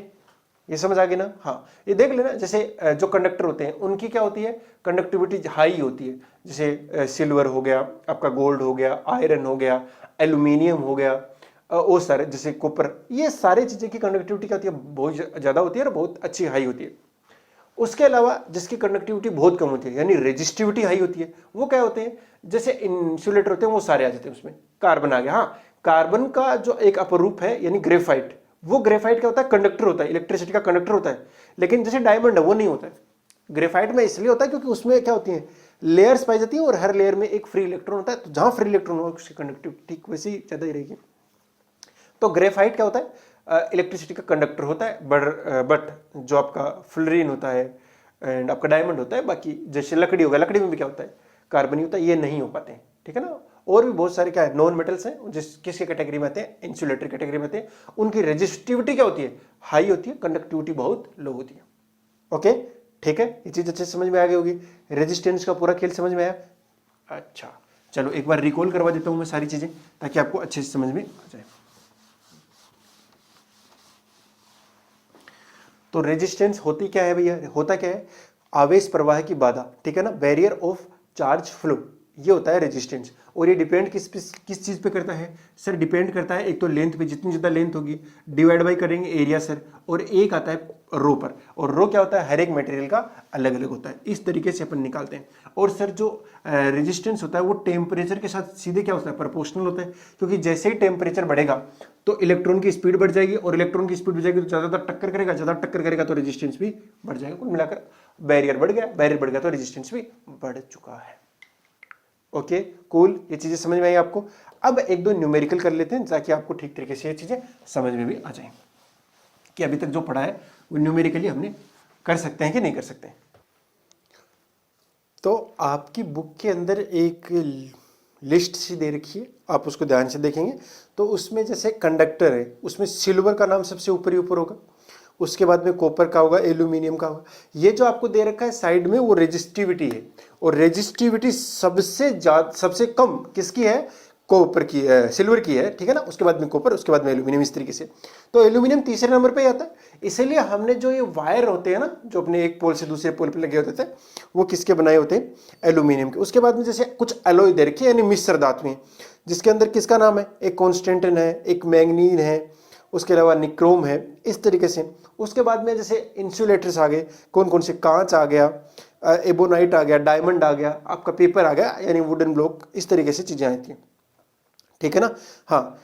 ये समझ आ गई ना। हाँ, ये देख लेना, जैसे जो कंडक्टर होते हैं उनकी क्या होती है, कंडक्टिविटी हाई होती है। जैसे सिल्वर हो गया, आपका गोल्ड हो गया, आयरन हो गया, एल्यूमिनियम हो गया, वो सारे जैसे कॉपर, ये सारे चीजें की कंडक्टिविटी क्या होती है, बहुत ज्यादा होती है और बहुत अच्छी हाई होती है। उसके अलावा जिसकी कंडक्टिविटी बहुत कम होती है यानी रेजिस्टिविटी हाई होती है, वो क्या होते हैं, जैसे इंसुलेटर होते हैं वो सारे आ जाते हैं उसमें। कार्बन आ गया, हाँ, कार्बन का जो एक अपरूप है यानी ग्रेफाइट, वो ग्रेफाइट क्या होता है, कंडक्टर होता है, इलेक्ट्रिसिटी का कंडक्टर होता है। लेकिन जैसे डायमंड है वो नहीं होता है। ग्रेफाइट में इसलिए होता है क्योंकि उसमें क्या होती है, लेयर्स पाई जाती है और हर लेयर में एक फ्री इलेक्ट्रॉन होता है, तो जहां फ्री इलेक्ट्रॉन होगा उसकी कंडक्टिविटी ठीक वैसी ज्यादा ही रहेगी। तो ग्रेफाइट क्या होता है, इलेक्ट्रिसिटी का कंडक्टर होता है, बट जो आपका फ्लोरीन होता है एंड आपका डायमंड होता है, बाकी जैसे लकड़ी होगा, लकड़ी में भी क्या होता है, कार्बन ही होता है, ये नहीं हो पाते हैं, ठीक है ना। और भी बहुत सारे क्या है, नॉन मेटल्स हैं, जिस किसके कैटेगरी में आते हैं, इंसुलेटर कैटेगरी में आते हैं। उनकी रेजिस्टिविटी क्या होती है, हाई होती है, कंडक्टिविटी बहुत लो होती है। ओके, ठीक है, ये चीज अच्छे से समझ में आ गई होगी, रेजिस्टेंस का पूरा खेल समझ में आया। अच्छा, चलो एक बार रिकॉल करवा देता हूं मैं सारी चीजें, ताकि आपको अच्छे से समझ में आ जाए। तो रेजिस्टेंस होती क्या है भैया, होता क्या है, आवेश प्रवाह की बाधा, ठीक है ना, बैरियर ऑफ चार्ज फ्लो, ये होता है रेजिस्टेंस। और ये डिपेंड किस चीज पे करता है सर, डिपेंड करता है एक तो लेंथ पे, जितनी ज्यादा लेंथ होगी डिवाइड बाई करेंगे एरिया सर, और एक आता है रो पर, और रो क्या होता है, हर एक मटेरियल का अलग अलग होता है। इस तरीके से अपन निकालते हैं। और सर जो रेजिस्टेंस होता है वो टेम्परेचर के साथ सीधे क्या होता है, प्रोपोर्शनल होता है, क्योंकि जैसे ही टेम्परेचर बढ़ेगा तो इलेक्ट्रॉन की स्पीड बढ़ जाएगी, और इलेक्ट्रॉन की स्पीड बढ़ जाएगी तो ज्यादा टक्कर करेगा, ज्यादा टक्कर करेगा तो रेजिस्टेंस भी बढ़ जाएगा। कुल मिलाकर बैरियर बढ़ गया, बैरियर बढ़ गया तो रेजिस्टेंस भी बढ़ चुका है। ओके, कूल, ये चीजें समझ में आई आपको। अब एक दो न्यूमेरिकल कर लेते हैं ताकि आपको ठीक तरीके से ये चीजें समझ में भी आ जाए कि अभी तक जो पढ़ा है वो न्यूमेरिकली हमने कर सकते हैं कि नहीं कर सकते हैं। तो आपकी बुक के अंदर एक लिस्ट सी दे रखी है, आप उसको ध्यान से देखेंगे तो उसमें जैसे कंडक्टर है, उसमें सिल्वर का नाम सबसे ऊपर ही ऊपर होगा, उसके बाद में कॉपर का होगा, एल्यूमिनियम का होगा। ये जो आपको दे रखा है साइड में वो रेजिस्टिविटी है, और रेजिस्टिविटी सबसे कम किसकी है, कॉपर की है, सिल्वर की है, ठीक है ना। उसके बाद में कॉपर, उसके बाद में एल्यूमिनियम, इस तरीके से। तो एल्यूमिनियम तीसरे नंबर पे आता है। इसलिए हमने जो ये वायर होते हैं ना, जो अपने एक पोल से दूसरे पोल पे लगे होते थे, वो किसके बनाए होते हैं, एल्यूमिनियम के। उसके बाद में जैसे कुछ एलॉय दे रखे यानी मिश्र धातु हैं, जिसके अंदर किसका नाम है, एक कॉन्स्टेंटिन है, एक मैग्नीन है, उसके अलावा निक्रोम है, इस तरीके से। उसके बाद में जैसे इंसुलेटर्स आ गए, कौन कौन से, कांच आ गया, एबोनाइट आ गया, डायमंड आ गया, आपका पेपर आ गया यानी वुडन ब्लॉक, इस तरीके से चीजें आई थी, ठीक है ना। हाँ,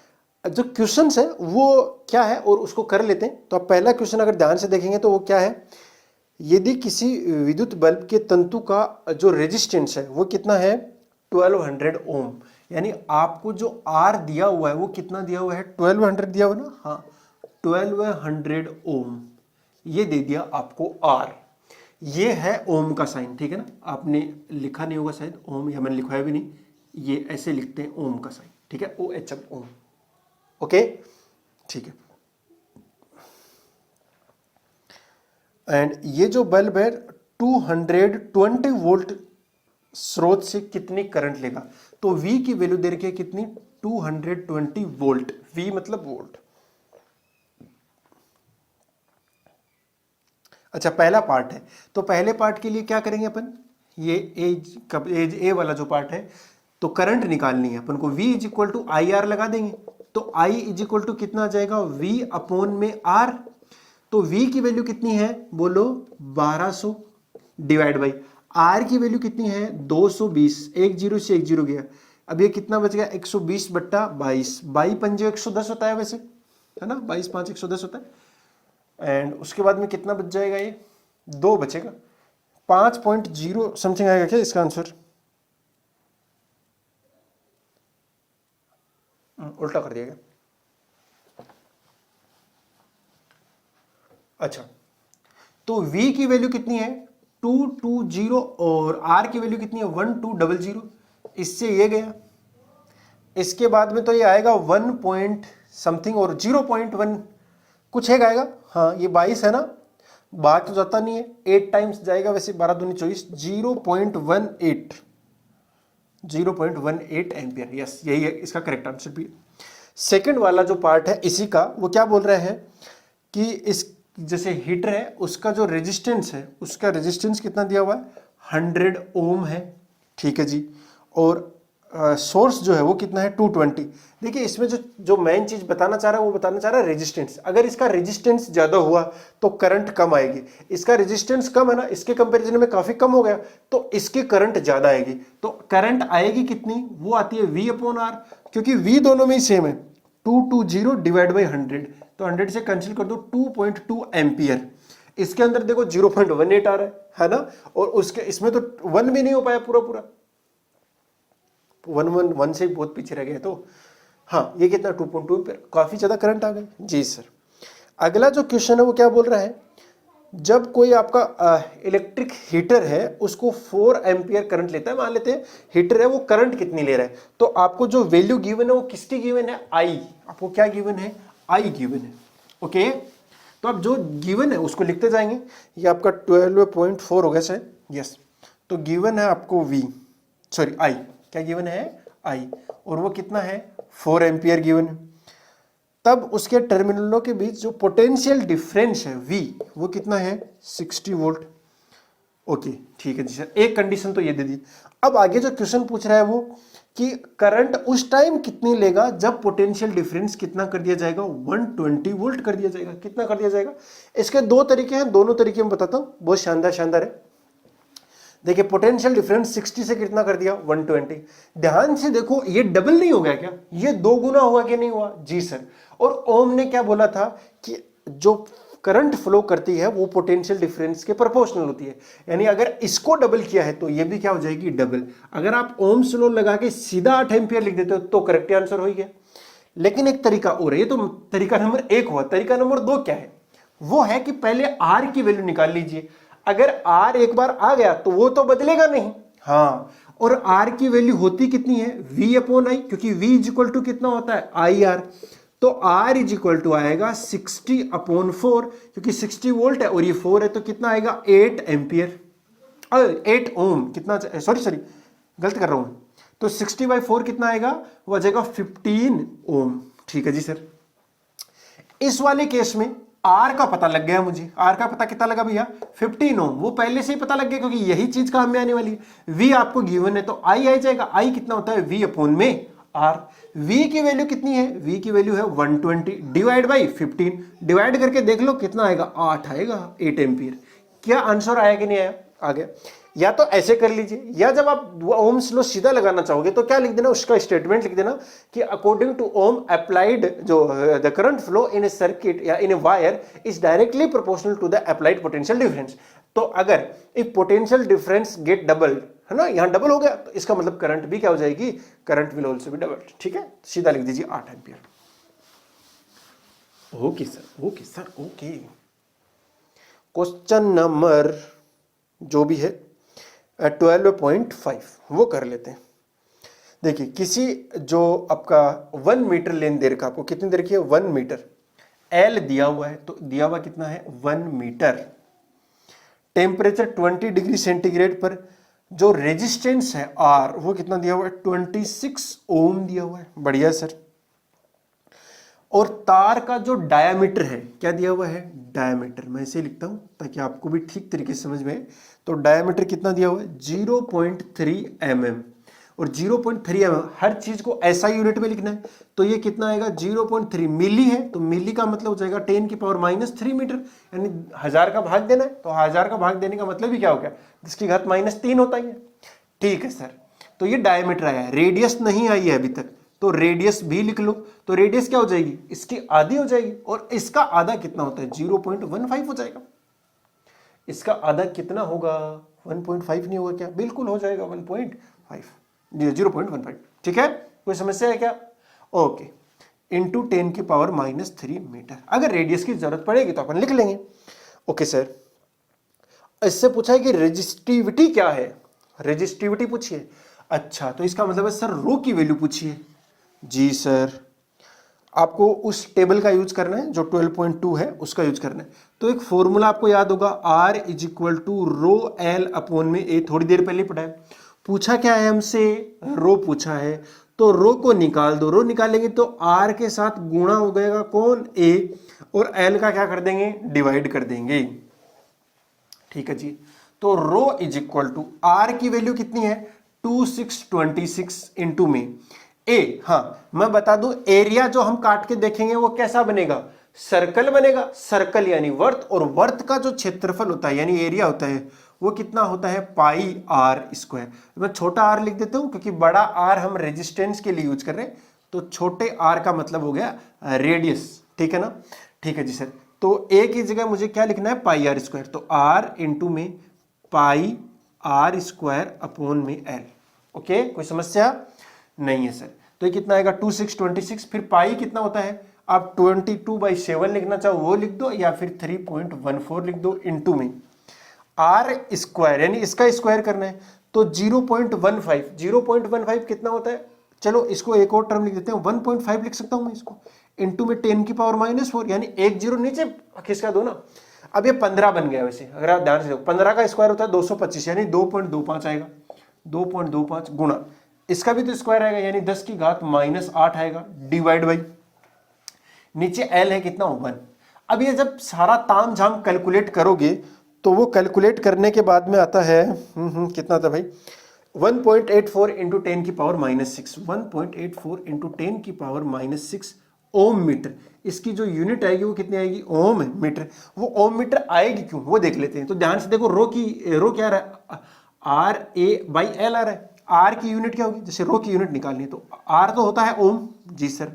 जो क्वेश्चन है वो क्या है और उसको कर लेते हैं। तो आप पहला क्वेश्चन अगर ध्यान से देखेंगे तो वो क्या है, यदि किसी विद्युत बल्ब के तंतु का जो रेजिस्टेंस है वो कितना है, 1200 ओम, यानी आपको जो आर दिया हुआ है वो कितना दिया हुआ है, 1200 दिया हुआ ना, हाँ 1200 ओम, ये दे दिया आपको आर। ये है ओम का साइन, ठीक है ना, आपने लिखा नहीं होगा शायद ओम, या मैंने लिखवाया भी नहीं, ये ऐसे लिखते हैं ओम का साइन, ठीक है, OH ओम। ओके, ठीक है। एंड ये जो बल्ब है 220 वोल्ट स्रोत से कितनी करंट लेगा? तो V की वैल्यू दे रखी है कितनी? 220 वोल्ट। V मतलब वोल्ट। अच्छा, पहला पार्ट है, तो पहले पार्ट के लिए क्या करेंगे अपन? ये एज ए वाला जो पार्ट है, तो करंट निकालनी है अपन को। V is equal to I R लगा देंगे, तो I इज इक्वल टू कितना आ जाएगा? V अपॉन में R। तो V की वैल्यू कितनी है बोलो? 1200 डिवाइड बाई R की वैल्यू कितनी है? 220। एक जीरो से एक जीरो गया, अब ये कितना बच गया? 120 बट्टा 22। 22 पंजे 110 होता है वैसे, है ना? 22 5 110 होता है। एंड उसके बाद में कितना बच जाएगा? ये 2 बचेगा। 5.0 समथिंग आएगा क्या इसका आंसर? उल्टा कर दिया गया। अच्छा, तो V की वैल्यू कितनी है? 220 और R की वैल्यू कितनी है? 1200। इससे ये गया, इसके बाद में तो ये आएगा 1 पॉइंट समथिंग और 0.1 कुछ है आएगा। हाँ, ये 22 है ना, बात तो जाता नहीं है, 8 टाइम्स जाएगा वैसे, 12 दूनी 24, 0.18 एम्पियर। यस, यही है इसका करेक्ट आंसर भी। सेकंड वाला जो पार्ट है इसी का, वो क्या बोल रहे हैं कि इस जैसे हीटर है उसका जो रेजिस्टेंस है, उसका रेजिस्टेंस कितना दिया हुआ है? 100 ओम है, ठीक है जी। और सोर्स जो है वो कितना है? 220। देखिए इसमें जो जो मेन चीज बताना चाह रहा है वो बताना चाह रहा है रेजिस्टेंस। अगर इसका रेजिस्टेंस ज्यादा हुआ तो करंट कम आएगी। इसका रेजिस्टेंस कम है ना, इसके कंपैरिजन में काफी कम हो गया, तो इसकी करंट ज्यादा आएगी। तो करंट आएगी कितनी? वो आती है V अपॉन R, क्योंकि V दोनों में ही सेम है। 220 डिवाइड बाई 100, तो 100 से कैंसिल कर दो, 2.2 एम्पियर। इसके अंदर देखो 0.18 आ रहा है ना, और उसके इसमें तो 1 भी नहीं हो पाया पूरा पूरा, 1 से बहुत पीछे रह गए। तो हाँ, ये कितना? 2.2 एम्पियर, काफी ज्यादा करंट आ गई जी सर। अगला जो क्वेश्चन है वो क्या बोल रहा है? जब कोई आपका इलेक्ट्रिक हीटर है उसको 4 एम्पियर करंट लेता है, मान लेते हैं हीटर है, वो करंट कितनी ले रहा है? तो आपको जो वैल्यू गिवन है वो किसकी गिवन है? आई। आपको क्या गिवन है? आई गिवन है। ओके, तो अब जो गिवन है उसको लिखते जाएंगे। ये आपका 12.4 हो गया सर। यस, तो गिवन है आपको V, सॉरी आई, क्या गिवन है? आई, और वो कितना है? 4 एम्पियर गिवन है। तब उसके टर्मिनलों के बीच जो पोटेंशियल डिफरेंस है V, वो कितना है? 60 वोल्ट। ओके, ठीक है जी सर, एक कंडीशन तो ये दे दी। अब आगे जो क्वेश्चन पूछ रहा है वो कि करंट उस टाइम कितनी लेगा जब पोटेंशियल डिफरेंस कितना कर दिया जाएगा? 120 वोल्ट कर दिया जाएगा। कितना कर दिया जाएगा? इसके दो तरीके हैं, दोनों तरीके मैं बताता हूं, बहुत शानदार शानदार है। देखिए पोटेंशियल डिफरेंस 60 से कितना कर दिया? 120। ध्यान से देखो, ये डबल नहीं हो गया क्या? ये 2 गुना हुआ कि नहीं हुआ? जी सर। और ओम ने क्या बोला था कि जो करंट फ्लो करती है वो पोटेंशियल डिफरेंस के प्रोपोर्शनल होती है, यानी अगर इसको डबल किया है तो ये भी क्या हो जाएगी? डबल। अगर आप ओम्स लॉ लगा के सीधा 8 एम्पियर लिख देते हो तो करेक्ट आंसर हो गया। लेकिन एक तरीका और है, ये तो तरीका नंबर 1 हुआ। तरीका नंबर 2 क्या है? वो है कि पहले R की वैल्यू निकाल लीजिए। अगर R एक बार आ गया तो वो तो बदलेगा नहीं। हाँ, और R की वैल्यू होती कितनी है? V अपॉन आई, क्योंकि V इज इक्वल टू कितना होता है? IR। तो R इज इक्वल टू आएगा 60 अपॉन 4, क्योंकि 60 वोल्ट है और ये 4 है, तो कितना आएगा? 8 एम्पियर, 8 ओम। कितना? सॉरी गलत कर रहा हूं। तो 60/4 कितना आएगा? वो आ जाएगा 15 ओम। ठीक है जी सर। इस वाले केस में R का पता लग गया मुझे। R का पता कितना लगा भैया? 15 ओम। वो पहले से ही पता लग गया क्योंकि यही चीज काम में आने वाली है। V आपको गिवन है तो I आ जाएगा। I कितना होता है? V अपॉन में R। V की वैल्यू कितनी है? V की वैल्यू है 120 डिवाइड बाई 15। डिवाइड करके देख लो कितना आएगा? 8 आएगा, 8 एम्पियर। क्या आंसर आया कि नहीं आया? आ गया। या तो ऐसे कर लीजिए, या जब आप ओम्स लॉ सीधा लगाना चाहोगे तो क्या लिख देना? उसका स्टेटमेंट लिख देना कि अकॉर्डिंग टू ओम अप्लाइड जो the current flow in a circuit या in a wire is directly proportional to the applied potential difference. तो अगर if potential difference get double, है ना, यहां डबल हो गया, तो इसका मतलब करंट भी क्या हो जाएगी? Current will also be double. ठीक है, सीधा लिख दीजिए 8 ampere. Okay sir, okay sir, okay. Question number जो भी है 12.5 वो कर लेते हैं। देखिए किसी जो आपका 1 मीटर लेंथ दे रखा, आपको कितनी दे रखी है 1 मीटर, एल दिया हुआ है, तो दिया हुआ कितना है 1 मीटर, टेम्परेचर 20 डिग्री सेंटीग्रेड पर, जो रेजिस्टेंस है आर वो कितना दिया हुआ है 26 ओम दिया हुआ है। बढ़िया सर। और तार का जो डायामीटर है क्या दिया हुआ है, डायामीटर, मैं इसे लिखता हूं ताकि आपको भी ठीक तरीके से समझ में आए। तो डायामीटर कितना दिया हुआ है 0.3 mm, और 0.3 mm हर चीज को ऐसा यूनिट में लिखना है, तो ये कितना आएगा 0.3 मिली है, तो मिली का मतलब हो जाएगा 10⁻³ मीटर, यानी 1000 का भाग देना है, तो 1000 का भाग देने का मतलब ही क्या हो गया 10⁻³ होता ही है। ठीक है सर, तो ये डायमीटर आया है, रेडियस नहीं आई है अभी तक, तो रेडियस भी लिख लो, तो रेडियस क्या हो जाएगी इसकी आधी हो जाएगी, और इसका आधा कितना होता है 0.15 हो जाएगा। इसका आधा कितना होगा 1.5 नहीं होगा क्या, बिल्कुल हो जाएगा 1.5, 0.15। ठीक है, कोई समस्या है क्या? Okay, into 10⁻³ metre. अगर रेडियस की जरूरत पड़ेगी तो अपन लिख लेंगे। ओके सर, इससे पूछा है कि रेजिस्टिविटी क्या है, रेजिस्टिविटी पूछिए। अच्छा, तो इसका मतलब है सर रो की वैल्यू पूछिए। जी सर, आपको उस टेबल का यूज करना है जो 12.2 है, उसका यूज करना है। तो एक फॉर्मूला आपको याद होगा, R = ρL/A, थोड़ी देर पहले पढ़ा है। पूछा क्या है हमसे, रो पूछा है, तो रो को निकाल दो, रो निकालेंगे तो R के साथ गुणा हो जाएगा कौन A, और L का क्या कर देंगे डिवाइड कर देंगे। ठीक है जी, तो रो R की वैल्यू कितनी है 2626 इंटू में ए। हाँ, मैं बता दूं एरिया जो हम काट के देखेंगे वो कैसा बनेगा, सर्कल बनेगा, सर्कल यानी वर्त, और वर्त का जो क्षेत्रफल होता है यानी एरिया होता है वो कितना होता है πr²। मैं छोटा r लिख देता हूं क्योंकि बड़ा r हम रेजिस्टेंस के लिए यूज कर रहे हैं, तो छोटे r का मतलब हो गया रेडियस। ठीक है ना? ठीक है जी सर, तो a की जगह मुझे क्या लिखना है πr², तो r इंटू में πr²/L। ओके, कोई समस्या नहीं है सर। तो ये कितना आएगा 2626, फिर पाई कितना होता है, आप 22/7 लिखना चाहो वो लिख दो, या फिर 3.14 लिख दो, इंटू में r² यानी इसका स्क्वायर करना है, तो 0.15, 0.15 कितना होता है, चलो इसको एक और टर्म लिख देते हैं 1.5 लिख सकता हूं मैं इसको, इंटू में 10⁻⁴ यानी एक जीरो नीचे खिसका दो ना। अब ये 15 बन गया, वैसे अगर आप ध्यान से देखो 15 का स्क्वायर होता है 225, यानी 2.25 आएगा, 2.25 गुणा इसका भी तो स्क्वायर आएगा यानी 10⁻⁸ आएगा, डिवाइड बाई नीचे L है कितना 1। अब ये जब सारा ताम झाम कैलकुलेट करोगे तो वो कैलकुलेट करने के बाद में आता है कितना था भाई 1.84 इंटू 10⁻⁻6, 1.84 इंटू 10⁻⁻6 ओम मीटर। इसकी जो यूनिट आएगी वो कितनी आएगी ओम मीटर। वो ओम मीटर आएगी क्यों वो देख लेते हैं। तो ध्यान से देखो, रो क्या आ रहा है RA/L आ रहा है। आर की यूनिट क्या होगी, जैसे रो की यूनिट निकालनी है तो आर तो होता है ओम, जी सर।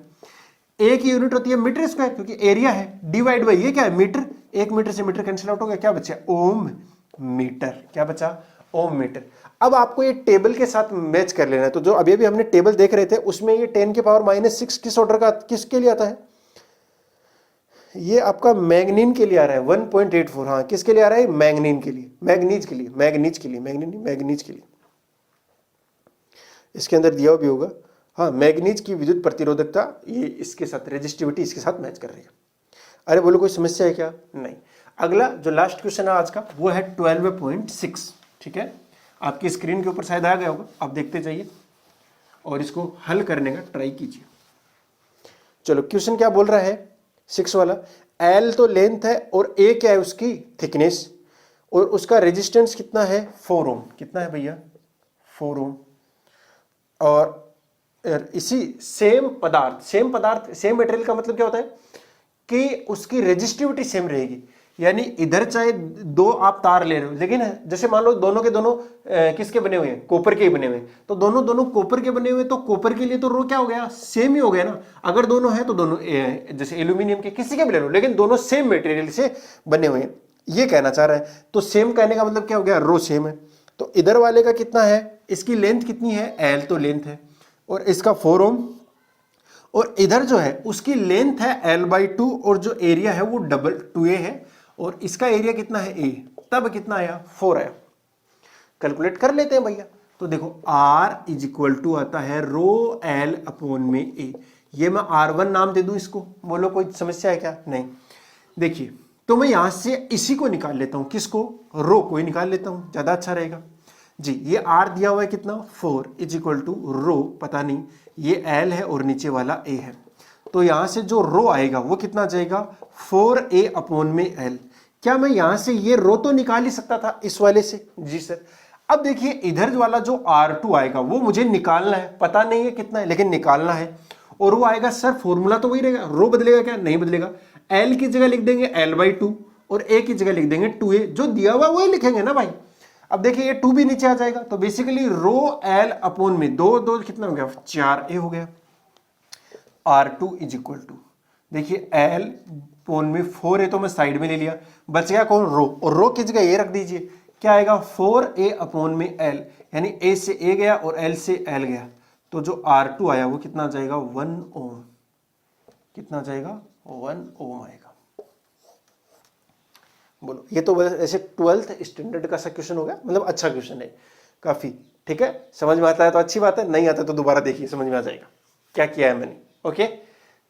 ए की यूनिट होती है मीटर स्क्वायर क्योंकि एरिया है, डिवाइड बाई ये क्या है मीटर, 1 मीटर से मीटर कैंसिल आउट हो गया, क्या बचा ओम मीटर, क्या बचा ओम मीटर। अब आपको ये टेबल के साथ मैच कर लेना है। तो जो अभी अभी हमने टेबल देख रहे थे उसमें ये 10⁻⁻6 किस ऑर्डर का, किसके लिए आता है, ये आपका मैग्नीन के लिए आ रहा है 1.84। हाँ, किसके लिए आ रहा है, मैग्नीन के लिए, मैग्नीज के लिए, मैग्नीज के लिए, मैग्नीज के लिए, इसके अंदर दिया भी होगा। हाँ, मैग्नीज की विद्युत प्रतिरोधकता ये इसके साथ, रेजिस्टिविटी इसके साथ मैच कर रही है। अरे बोलो कोई समस्या है क्या? नहीं। अगला जो लास्ट क्वेश्चन है आज का वो है 12.6। ठीक है, आपकी स्क्रीन के ऊपर शायद आ गया होगा, आप देखते जाइए और इसको हल करने का ट्राई कीजिए। चलो, क्वेश्चन क्या बोल रहा है 6 वाला, L तो लेंथ है और A क्या है उसकी थिकनेस, और उसका रेजिस्टेंस कितना है 4 ओम। कितना है भैया 4 ओम। और इसी सेम पदार्थ सेम मटेरियल का मतलब क्या होता है कि उसकी रेजिस्टिविटी सेम रहेगी। यानी इधर चाहे दो आप तार ले रहे हो, लेकिन जैसे मान लो दोनों के दोनों किसके बने हुए हैं, कॉपर के ही बने हुए हैं, तो दोनों कॉपर के बने हुए, तो कॉपर के लिए तो रो क्या हो गया सेम ही हो गया ना। अगर दोनों हैं तो दोनों जैसे एल्यूमिनियम के किसी के भी ले लो, लेकिन दोनों सेम मटेरियल से बने हुए हैं, ये कहना चाह रहा है। तो सेम कहने का मतलब क्या हो गया, रो सेम है। तो इधर वाले का कितना है, इसकी लेंथ कितनी है, L तो लेंथ है और इसका 4 ओम, और इधर जो है उसकी लेंथ है L/2 और जो एरिया है वो 2A है, और इसका एरिया कितना है A, तब कितना आया 4 आया। कैलकुलेट कर लेते हैं भैया। तो देखो R इज इक्वल टू आता है रो L अपॉन में A। ये मैं R1 नाम दे दूं इसको, बोलो कोई समस्या है क्या? नहीं। देखिए तो मैं यहां से इसी को निकाल लेता हूं, किसको? रो को ही निकाल लेता हूं, ज्यादा अच्छा रहेगा जी। ये R दिया हुआ है कितना? 4 इज इक्वल टू रो पता नहीं, ये L है और नीचे वाला A है। तो यहां से जो रो आएगा वो कितना जाएगा? 4A अपॉन में L। क्या मैं यहां से ये रो तो निकाल ही सकता था इस वाले से? जी सर। अब देखिए इधर वाला जो R2 आएगा वो मुझे निकालना है, पता नहीं है कितना है लेकिन निकालना है। और वो आएगा सर फॉर्मूला तो वही रहेगा, रो बदलेगा क्या? नहीं बदलेगा। L की जगह लिख देंगे L/2 और A की जगह लिख देंगे 2A। जो दिया हुआ वही लिखेंगे ना भाई। अब देखिए ये 2 भी नीचे आ जाएगा, तो बेसिकली रो L अपॉन में 2 2 कितना हो गया? 4A हो गया। R2 इज इक्वल टू, देखिए L पोन में 4A तो मैं साइड में ले लिया, बच गया कौन? रो। और रो की जगह ये रख दीजिए, क्या आएगा? 4A अपॉन में L, यानी A से A गया और L से L गया, तो जो R2 आया वो कितना जाएगा? 1 ओम। कितना जाएगा? 1 ओम आएगा। बोलो, ये तो ऐसे 12th स्टैंडर्ड का सा क्वेश्चन हो गया, मतलब अच्छा क्वेश्चन है काफी। ठीक है, समझ में आता है तो अच्छी बात है, नहीं आता तो दोबारा देखिए, समझ में आ जाएगा क्या किया है मैंने। ओके,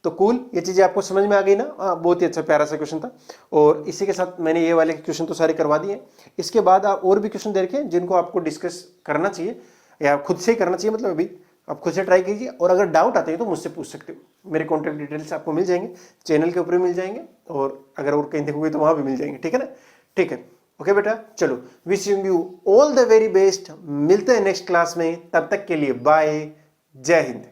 तो कूल, ये चीजें आपको समझ में आ गई ना? बहुत ही अच्छा प्यारा सा क्वेश्चन था। और इसी के साथ मैंने ये वाले क्वेश्चन तो सारे करवा दिए। इसके बाद आप और भी क्वेश्चन देखें जिनको आपको डिस्कस करना चाहिए या खुद से ही करना चाहिए, मतलब अभी आप खुद से ट्राई कीजिए। और अगर डाउट आते हैं तो मुझसे पूछ सकते हो, मेरे कॉन्टैक्ट डिटेल्स आपको मिल जाएंगे, चैनल के ऊपर मिल जाएंगे, और अगर और कहीं देखोगे तो वहां भी मिल जाएंगे। ठीक है ना? ठीक है, ओके बेटा, चलो, wishing you all the very best. मिलते हैं नेक्स्ट क्लास में, तब तक के लिए बाय, जय हिंद।